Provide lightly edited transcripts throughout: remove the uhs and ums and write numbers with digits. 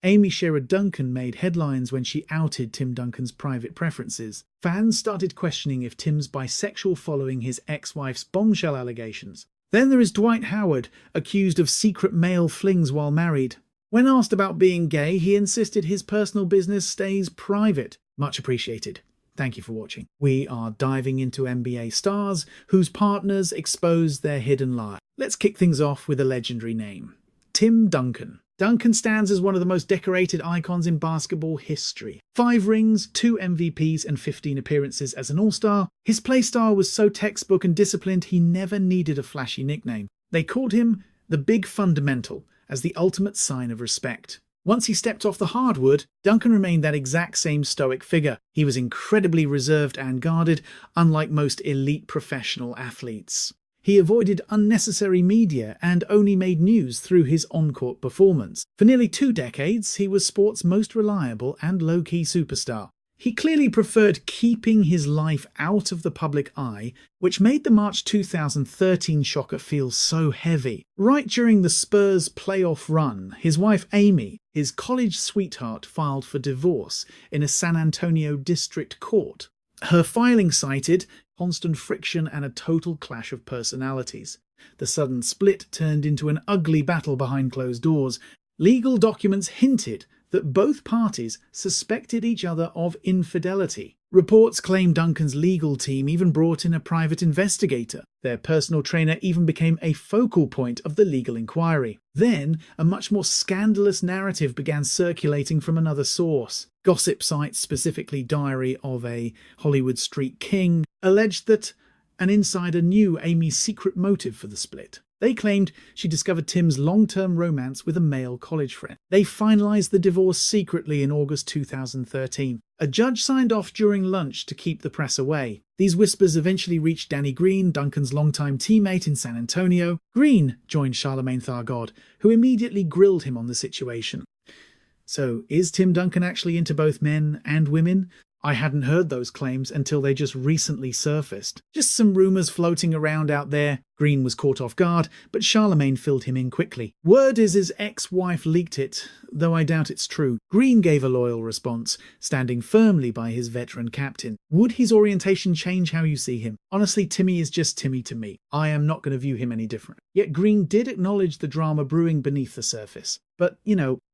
Amy Sherrod Duncan made headlines when she outed Tim Duncan's private preferences. Fans started questioning if Tim's bisexual following his ex-wife's bombshell allegations. Then there is Dwight Howard, accused of secret male flings while married. When asked about being gay, he insisted his personal business stays private. Much appreciated. Thank you for watching. We are diving into NBA stars whose partners expose their hidden lie. Let's kick things off with a legendary name. Tim Duncan. Duncan stands as one of the most decorated icons in basketball history. 5 rings, 2 MVPs, and 15 appearances as an All-Star. His play style was so textbook and disciplined he never needed a flashy nickname. They called him the Big Fundamental, as the ultimate sign of respect. Once he stepped off the hardwood, Duncan remained that exact same stoic figure. He was incredibly reserved and guarded, unlike most elite professional athletes. He avoided unnecessary media and only made news through his on-court performance. For nearly 2 decades, he was sports' most reliable and low-key superstar. He clearly preferred keeping his life out of the public eye, which made the March 2013 shocker feel so heavy. Right during the Spurs' playoff run, his wife Amy, his college sweetheart, filed for divorce in a San Antonio district court. Her filing cited constant friction and a total clash of personalities. The sudden split turned into an ugly battle behind closed doors. Legal documents hinted that both parties suspected each other of infidelity. Reports claim Duncan's legal team even brought in a private investigator. Their personal trainer even became a focal point of the legal inquiry. Then, a much more scandalous narrative began circulating from another source. Gossip sites, specifically Diary of a Hollywood Street King, alleged that an insider knew Amy's secret motive for the split. They claimed she discovered Tim's long-term romance with a male college friend. They finalized the divorce secretly in August 2013. A judge signed off during lunch to keep the press away. These whispers eventually reached Danny Green, Duncan's longtime teammate in San Antonio. Green joined Charlamagne Thargood, who immediately grilled him on the situation. So, is Tim Duncan actually into both men and women? I hadn't heard those claims until they just recently surfaced. Just some rumours floating around out there. Green was caught off guard, but Charlamagne filled him in quickly. Word is his ex-wife leaked it, though I doubt it's true. Green gave a loyal response, standing firmly by his veteran captain. Would his orientation change how you see him? Honestly, Timmy is just Timmy to me. I am not going to view him any different. Yet Green did acknowledge the drama brewing beneath the surface. But,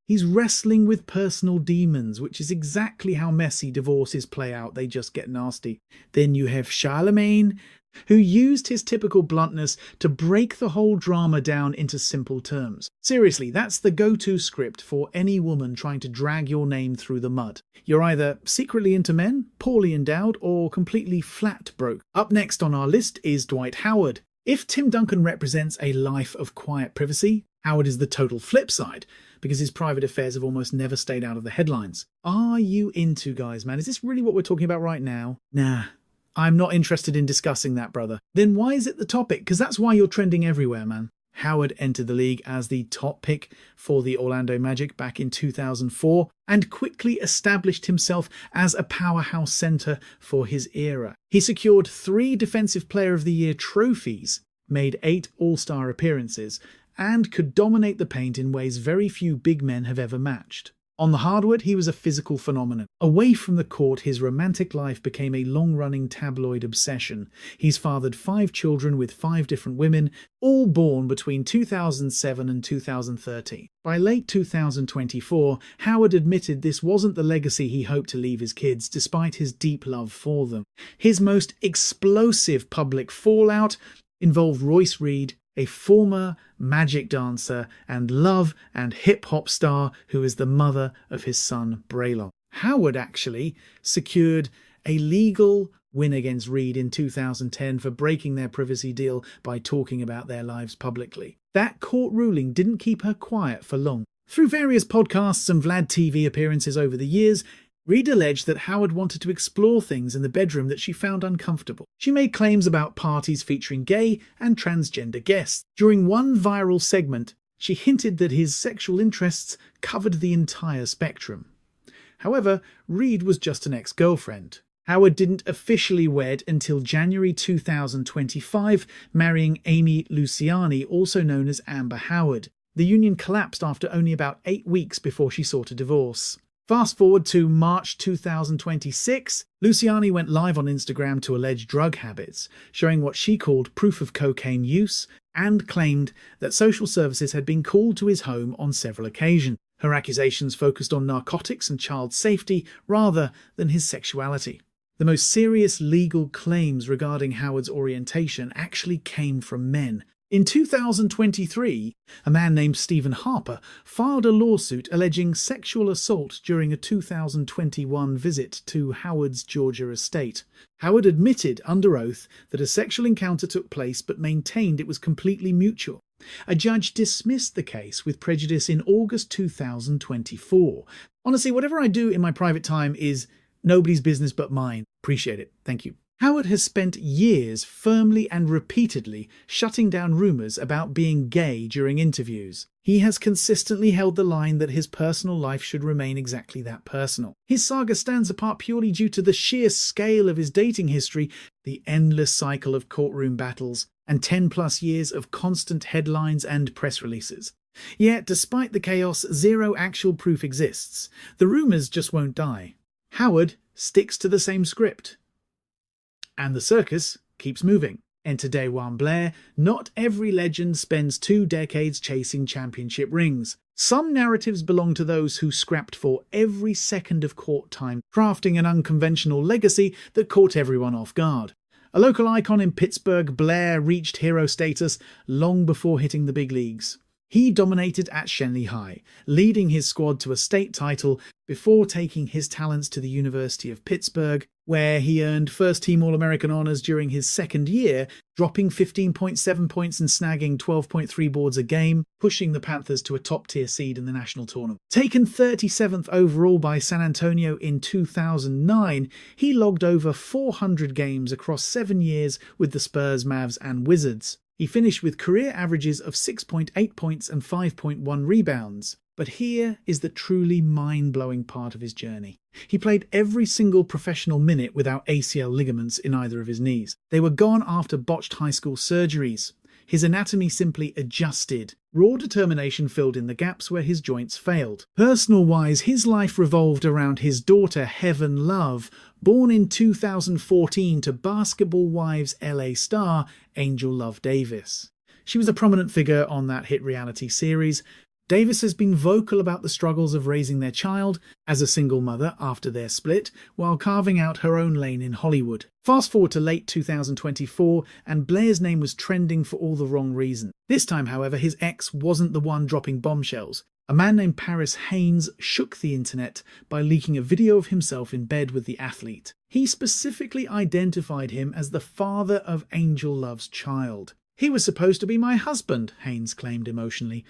he's wrestling with personal demons, which is exactly how messy divorces play out. They just get nasty. Then you have Charlamagne, who used his typical bluntness to break the whole drama down into simple terms. Seriously, that's the go-to script for any woman trying to drag your name through the mud. You're either secretly into men, poorly endowed, or completely flat broke. Up next on our list is Dwight Howard. If Tim Duncan represents a life of quiet privacy, Howard is the total flip side, because his private affairs have almost never stayed out of the headlines. Are you into guys, man? Is this really what we're talking about right now? Nah, I'm not interested in discussing that, brother. Then why is it the topic? Because that's why you're trending everywhere, man. Howard entered the league as the top pick for the Orlando Magic back in 2004 and quickly established himself as a powerhouse center for his era. He secured 3 Defensive Player of the Year trophies, made 8 All-Star appearances, and could dominate the paint in ways very few big men have ever matched. On the hardwood, he was a physical phenomenon. Away from the court, his romantic life became a long-running tabloid obsession. He's fathered 5 children with 5 different women, all born between 2007 and 2013. By late 2024, Howard admitted this wasn't the legacy he hoped to leave his kids, despite his deep love for them. His most explosive public fallout involved Royce Reed, a former Magic dancer and love and hip-hop star who is the mother of his son Braylon. Howard actually secured a legal win against Reed in 2010 for breaking their privacy deal by talking about their lives publicly. That court ruling didn't keep her quiet for long. Through various podcasts and Vlad TV appearances over the years, Reed alleged that Howard wanted to explore things in the bedroom that she found uncomfortable. She made claims about parties featuring gay and transgender guests. During one viral segment, she hinted that his sexual interests covered the entire spectrum. However, Reed was just an ex-girlfriend. Howard didn't officially wed until January 2025, marrying Amy Luciani, also known as Amber Howard. The union collapsed after only about 8 weeks before she sought a divorce. Fast forward to March 2026, Luciani went live on Instagram to allege drug habits, showing what she called proof of cocaine use, and claimed that social services had been called to his home on several occasions. Her accusations focused on narcotics and child safety rather than his sexuality. The most serious legal claims regarding Howard's orientation actually came from men. In 2023, a man named Stephen Harper filed a lawsuit alleging sexual assault during a 2021 visit to Howard's Georgia estate. Howard admitted under oath that a sexual encounter took place but maintained it was completely mutual. A judge dismissed the case with prejudice in August 2024. Honestly, whatever I do in my private time is nobody's business but mine. Appreciate it. Thank you. Howard has spent years firmly and repeatedly shutting down rumors about being gay during interviews. He has consistently held the line that his personal life should remain exactly that personal. His saga stands apart purely due to the sheer scale of his dating history, the endless cycle of courtroom battles, and 10+ years of constant headlines and press releases. Yet, despite the chaos, zero actual proof exists. The rumors just won't die. Howard sticks to the same script. And the circus keeps moving. Enter DeJuan Blair. Not every legend spends 2 decades chasing championship rings. Some narratives belong to those who scrapped for every second of court time, crafting an unconventional legacy that caught everyone off guard. A local icon in Pittsburgh, Blair reached hero status long before hitting the big leagues. He dominated at Shenley High, leading his squad to a state title before taking his talents to the University of Pittsburgh, where he earned first-team All-American honors during his second year, dropping 15.7 points and snagging 12.3 boards a game, pushing the Panthers to a top-tier seed in the national tournament. Taken 37th overall by San Antonio in 2009, he logged over 400 games across 7 years with the Spurs, Mavs, and Wizards. He finished with career averages of 6.8 points and 5.1 rebounds. But here is the truly mind-blowing part of his journey. He played every single professional minute without ACL ligaments in either of his knees. They were gone after botched high school surgeries. His anatomy simply adjusted. Raw determination filled in the gaps where his joints failed. Personal-wise, his life revolved around his daughter, Heaven Love, born in 2014 to Basketball Wives LA star Angel Love Davis. She was a prominent figure on that hit reality series. Davis has been vocal about the struggles of raising their child as a single mother after their split, while carving out her own lane in Hollywood. Fast forward to late 2024, and Blair's name was trending for all the wrong reasons. This time, however, his ex wasn't the one dropping bombshells. A man named Paris Haynes shook the internet by leaking a video of himself in bed with the athlete. He specifically identified him as the father of Angel Love's child. "He was supposed to be my husband," Haynes claimed emotionally.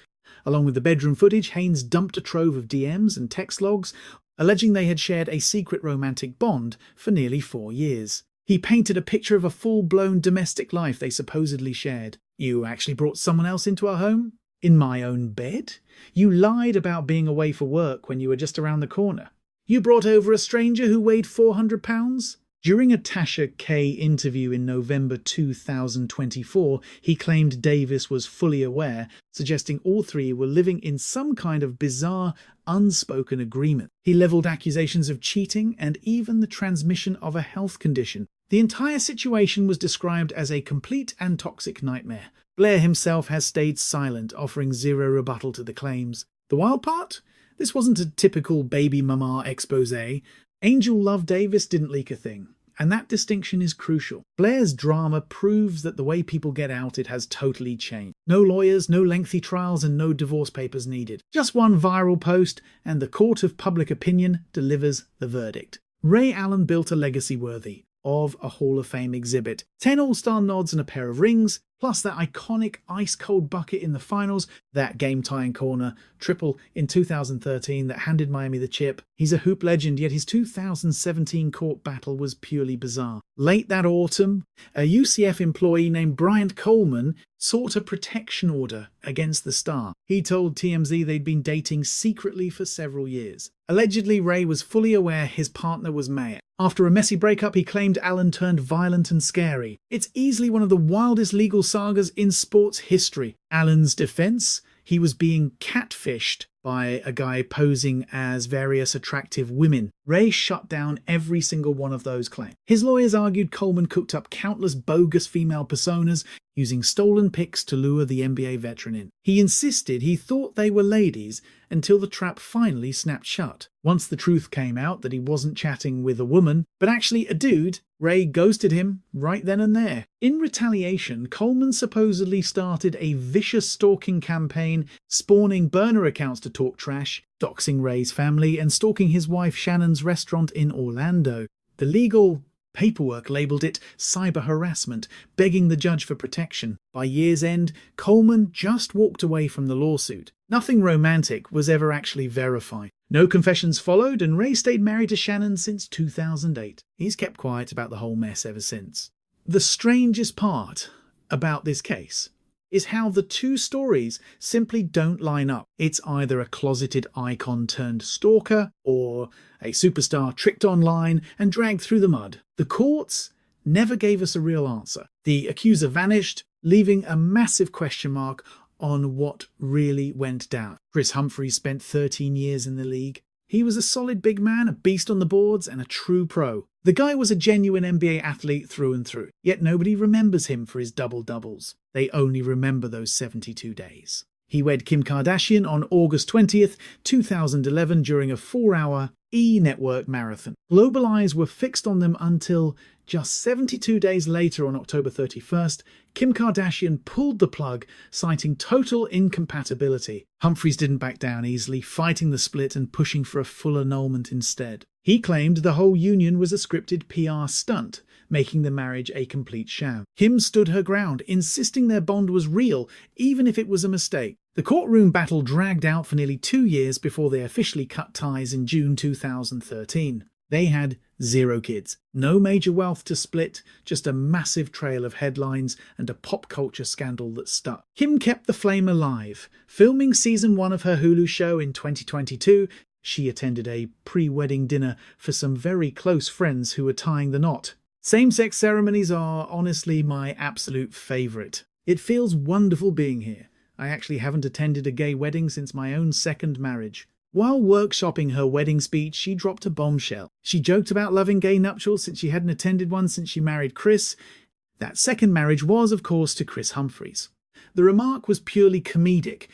Along with the bedroom footage, Haynes dumped a trove of DMs and text logs, alleging they had shared a secret romantic bond for nearly 4 years. He painted a picture of a full-blown domestic life they supposedly shared. "You actually brought someone else into our home? In my own bed? You lied about being away for work when you were just around the corner. You brought over a stranger who weighed 400 pounds? During a Tasha K interview in November 2024, he claimed Davis was fully aware, suggesting all three were living in some kind of bizarre, unspoken agreement. He leveled accusations of cheating and even the transmission of a health condition. The entire situation was described as a complete and toxic nightmare. Blair himself has stayed silent, offering zero rebuttal to the claims. The wild part? This wasn't a typical baby mama expose. Angel Love Davis didn't leak a thing. And that distinction is crucial. Blair's drama proves that the way people get outed has totally changed. No lawyers, no lengthy trials, and no divorce papers needed. Just one viral post, and the court of public opinion delivers the verdict. Ray Allen built a legacy worthy of a Hall of Fame exhibit. 10 All-Star nods and a pair of rings, plus that iconic ice-cold bucket in the finals, that game-tying corner triple in 2013 that handed Miami the chip. He's a hoop legend, yet his 2017 court battle was purely bizarre. Late that autumn, a UCF employee named Bryant Coleman sought a protection order against the star. He told TMZ they'd been dating secretly for several years. Allegedly, Ray was fully aware his partner was Mayer. After a messy breakup, he claimed Allen turned violent and scary. It's easily one of the wildest legal sagas in sports history. Allen's defense? he was being catfished by a guy posing as various attractive women. Ray shut down every single one of those claims. His lawyers argued Coleman cooked up countless bogus female personas using stolen pics to lure the NBA veteran in. He insisted he thought they were ladies until the trap finally snapped shut. Once the truth came out that he wasn't chatting with a woman, but actually a dude, Ray ghosted him right then and there. In retaliation, Coleman supposedly started a vicious stalking campaign, spawning burner accounts to talk trash, doxing Ray's family, and stalking his wife Shannon's restaurant in Orlando. The legal paperwork labelled it cyber harassment, begging the judge for protection. By year's end, Coleman just walked away from the lawsuit. Nothing romantic was ever actually verified. No confessions followed, and Ray stayed married to Shannon since 2008. He's kept quiet about the whole mess ever since. The strangest part about this case is how the two stories simply don't line up. It's either a closeted icon turned stalker or a superstar tricked online and dragged through the mud. The courts never gave us a real answer. The accuser vanished, leaving a massive question mark on what really went down. Chris Humphries spent 13 years in the league. He was a solid big man, a beast on the boards, and a true pro. The guy was a genuine NBA athlete through and through, yet nobody remembers him for his double-doubles. They only remember those 72 days. He wed Kim Kardashian on August 20th, 2011 during a 4-hour E-Network marathon. Global eyes were fixed on them until just 72 days later on October 31st, Kim Kardashian pulled the plug, citing total incompatibility. Humphries didn't back down easily, fighting the split and pushing for a full annulment instead. He claimed the whole union was a scripted PR stunt, making the marriage a complete sham. Kim stood her ground, insisting their bond was real, even if it was a mistake. The courtroom battle dragged out for nearly 2 years before they officially cut ties in June 2013. They had 0 kids, no major wealth to split, just a massive trail of headlines and a pop culture scandal that stuck. Kim kept the flame alive. Filming season 1 of her Hulu show in 2022, she attended a pre-wedding dinner for some very close friends who were tying the knot. Same-sex ceremonies are honestly my absolute favourite. It feels wonderful being here. I actually haven't attended a gay wedding since my own second marriage. While workshopping her wedding speech, she dropped a bombshell. She joked about loving gay nuptials since she hadn't attended one since she married Chris. That second marriage was, of course, to Chris Humphries. The remark was purely comedic,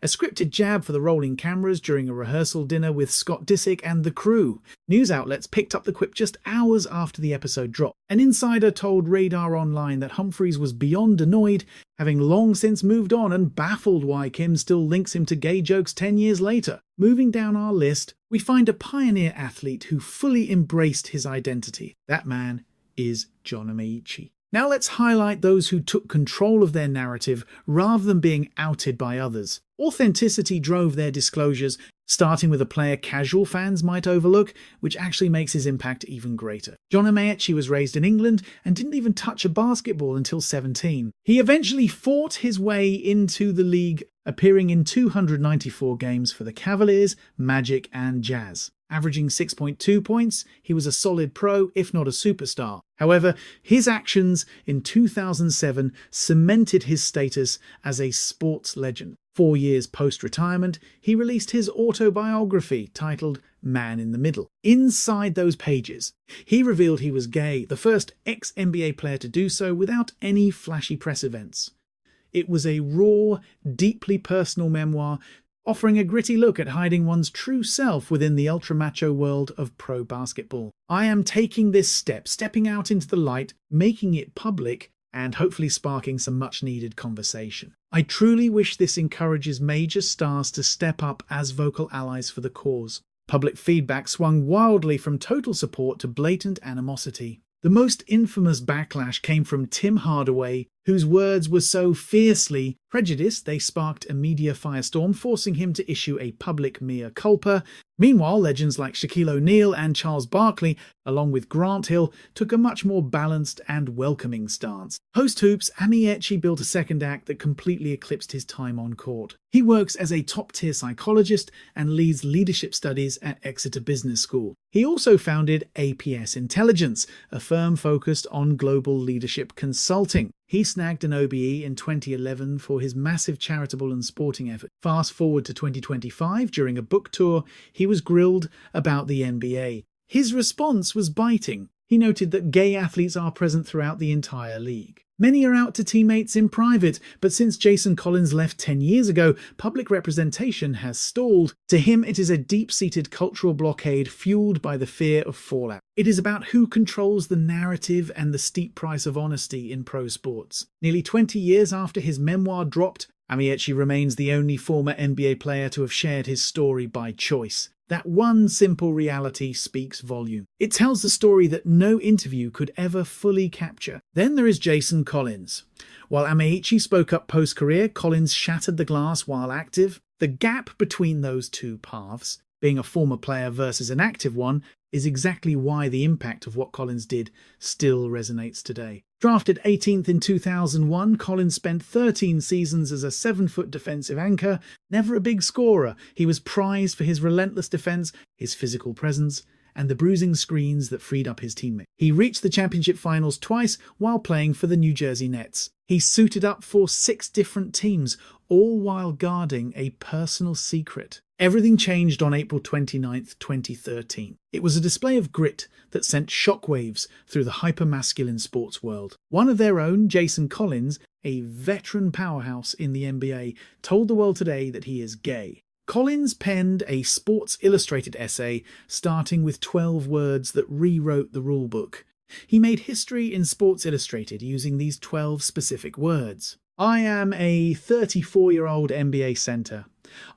a scripted jab for the rolling cameras during a rehearsal dinner with Scott Disick and the crew. News outlets picked up the quip just hours after the episode dropped. An insider told Radar Online that Humphries was beyond annoyed, having long since moved on, and baffled why Kim still links him to gay jokes 10 years later. Moving down our list, we find a pioneer athlete who fully embraced his identity. That man is John Amaechi. Now let's highlight those who took control of their narrative rather than being outed by others. Authenticity drove their disclosures, starting with a player casual fans might overlook, which actually makes his impact even greater. John Amaechi was raised in England and didn't even touch a basketball until 17. He eventually fought his way into the league, appearing in 294 games for the Cavaliers, Magic and Jazz. Averaging 6.2 points, he was a solid pro, if not a superstar. However, his actions in 2007 cemented his status as a sports legend. 4 years post-retirement, he released his autobiography titled Man in the Middle. Inside those pages, he revealed he was gay, the first ex-NBA player to do so without any flashy press events. It was a raw, deeply personal memoir, offering a gritty look at hiding one's true self within the ultra-macho world of pro basketball. I am taking this step, stepping out into the light, making it public, and hopefully sparking some much-needed conversation. I truly wish this encourages major stars to step up as vocal allies for the cause. Public feedback swung wildly from total support to blatant animosity. The most infamous backlash came from Tim Hardaway, whose words were so fiercely prejudiced they sparked a media firestorm, forcing him to issue a public mea culpa. Meanwhile, legends like Shaquille O'Neal and Charles Barkley, along with Grant Hill, took a much more balanced and welcoming stance. Post-hoops, Amaechi built a second act that completely eclipsed his time on court. He works as a top-tier psychologist and leads leadership studies at Exeter Business School. He also founded APS Intelligence, a firm focused on global leadership consulting. He snagged an OBE in 2011 for his massive charitable and sporting effort. Fast forward to 2025, during a book tour, he was grilled about the NBA. His response was biting. He noted that gay athletes are present throughout the entire league. Many are out to teammates in private, but since Jason Collins left 10 years ago, public representation has stalled. To him, it is a deep-seated cultural blockade fueled by the fear of fallout. It is about who controls the narrative and the steep price of honesty in pro sports. Nearly 20 years after his memoir dropped, Amaechi remains the only former NBA player to have shared his story by choice. That one simple reality speaks volume. It tells the story that no interview could ever fully capture. Then there is Jason Collins. While Amaechi spoke up post-career, Collins shattered the glass while active. The gap between those two paths, being a former player versus an active one, is exactly why the impact of what Collins did still resonates today. Drafted 18th in 2001, Collins spent 13 seasons as a 7-foot defensive anchor. Never a big scorer, he was prized for his relentless defense, his physical presence, and the bruising screens that freed up his teammates. He reached the championship finals twice while playing for the New Jersey Nets. He suited up for 6 different teams, all while guarding a personal secret. Everything changed on April 29, 2013. It was a display of grit that sent shockwaves through the hyper-masculine sports world. One of their own, Jason Collins, a veteran powerhouse in the NBA, told the world today that he is gay. Collins penned a Sports Illustrated essay starting with 12 words that rewrote the rulebook. He made history in Sports Illustrated using these 12 specific words. I am a 34-year-old NBA center.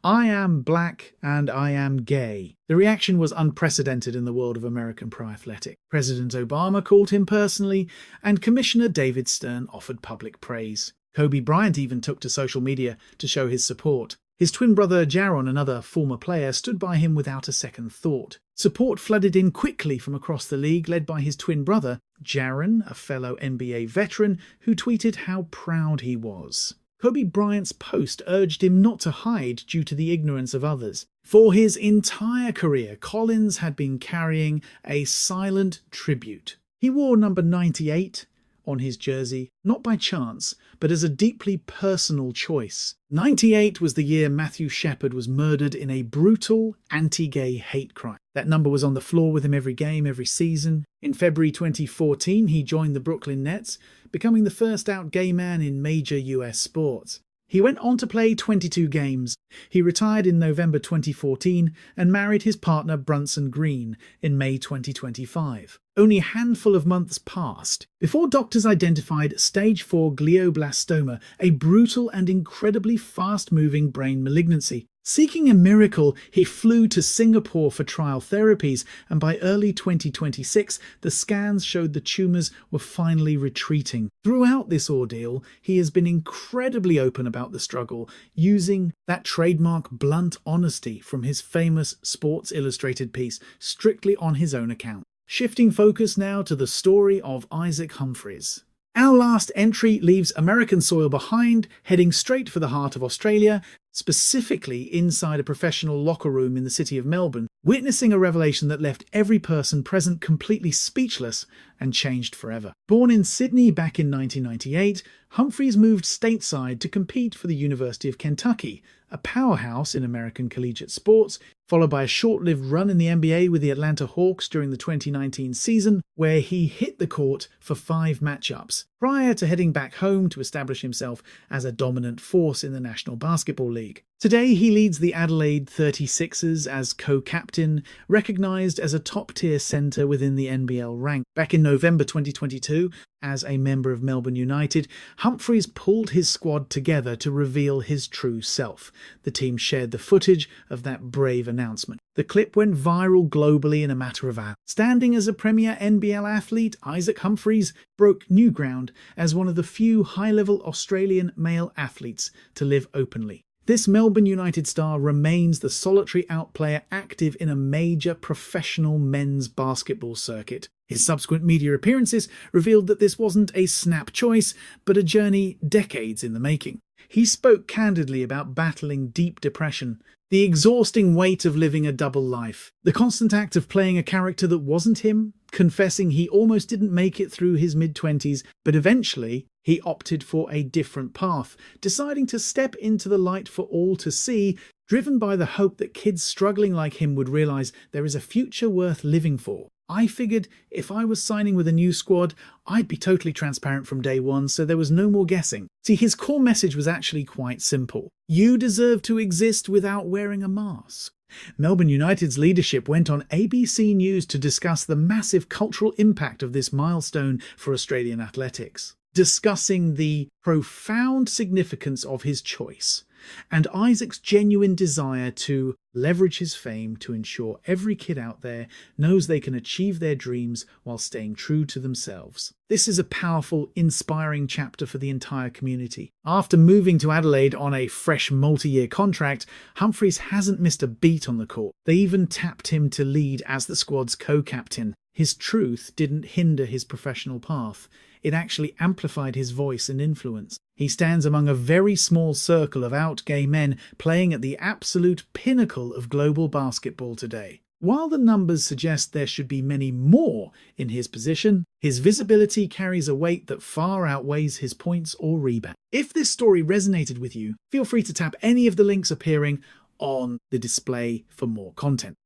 I am black and I am gay. The reaction was unprecedented in the world of American pro athletic. President Obama called him personally, and Commissioner David Stern offered public praise. Kobe Bryant even took to social media to show his support. His twin brother Jaron, another former player, stood by him without a second thought. Support flooded in quickly from across the league, led by his twin brother, Jaron, a fellow NBA veteran, who tweeted how proud he was. Kobe Bryant's post urged him not to hide due to the ignorance of others. For his entire career, Collins had been carrying a silent tribute. He wore number 98 on his jersey, not by chance, but as a deeply personal choice. 98 was the year Matthew Shepard was murdered in a brutal anti-gay hate crime. That number was on the floor with him every game, every season. In February 2014, he joined the Brooklyn Nets, becoming the first out gay man in major US sports. He went on to play 22 games. He retired in November 2014 and married his partner Brunson Green in May 2025. Only a handful of months passed before doctors identified stage 4 glioblastoma, a brutal and incredibly fast-moving brain malignancy. Seeking a miracle, he flew to Singapore for trial therapies, and by early 2026, the scans showed the tumours were finally retreating. Throughout this ordeal, he has been incredibly open about the struggle, using that trademark blunt honesty from his famous Sports Illustrated piece strictly on his own account. Shifting focus now to the story of Isaac Humphries. Our last entry leaves American soil behind, heading straight for the heart of Australia, specifically inside a professional locker room in the city of Melbourne, witnessing a revelation that left every person present completely speechless and changed forever. Born in Sydney back in 1998, Humphries moved stateside to compete for the University of Kentucky, a powerhouse in American collegiate sports, followed by a short-lived run in the NBA with the Atlanta Hawks during the 2019 season, where he hit the court for 5 matchups, prior to heading back home to establish himself as a dominant force in the National Basketball League. Today, he leads the Adelaide 36ers as co-captain, recognized as a top-tier center within the NBL rank. Back in November 2022, as a member of Melbourne United, Humphries pulled his squad together to reveal his true self. The team shared the footage of that brave announcement. The clip went viral globally in a matter of hours. Standing as a premier NBL athlete, Isaac Humphries broke new ground as one of the few high-level Australian male athletes to live openly. This Melbourne United star remains the solitary outplayer active in a major professional men's basketball circuit. His subsequent media appearances revealed that this wasn't a snap choice, but a journey decades in the making. He spoke candidly about battling deep depression, the exhausting weight of living a double life, the constant act of playing a character that wasn't him, confessing he almost didn't make it through his mid-20s, but eventually he opted for a different path, deciding to step into the light for all to see, driven by the hope that kids struggling like him would realize there is a future worth living for. I figured if I was signing with a new squad, I'd be totally transparent from day one, so there was no more guessing. See, his core message was actually quite simple. You deserve to exist without wearing a mask. Melbourne United's leadership went on ABC News to discuss the massive cultural impact of this milestone for Australian athletics, discussing the profound significance of his choice and Isaac's genuine desire to leverage his fame to ensure every kid out there knows they can achieve their dreams while staying true to themselves. This is a powerful, inspiring chapter for the entire community. After moving to Adelaide on a fresh multi-year contract, Humphries hasn't missed a beat on the court. They even tapped him to lead as the squad's co-captain. His truth didn't hinder his professional path. It actually amplified his voice and influence. He stands among a very small circle of out gay men playing at the absolute pinnacle of global basketball today. While the numbers suggest there should be many more in his position, his visibility carries a weight that far outweighs his points or rebounds. If this story resonated with you, feel free to tap any of the links appearing on the display for more content.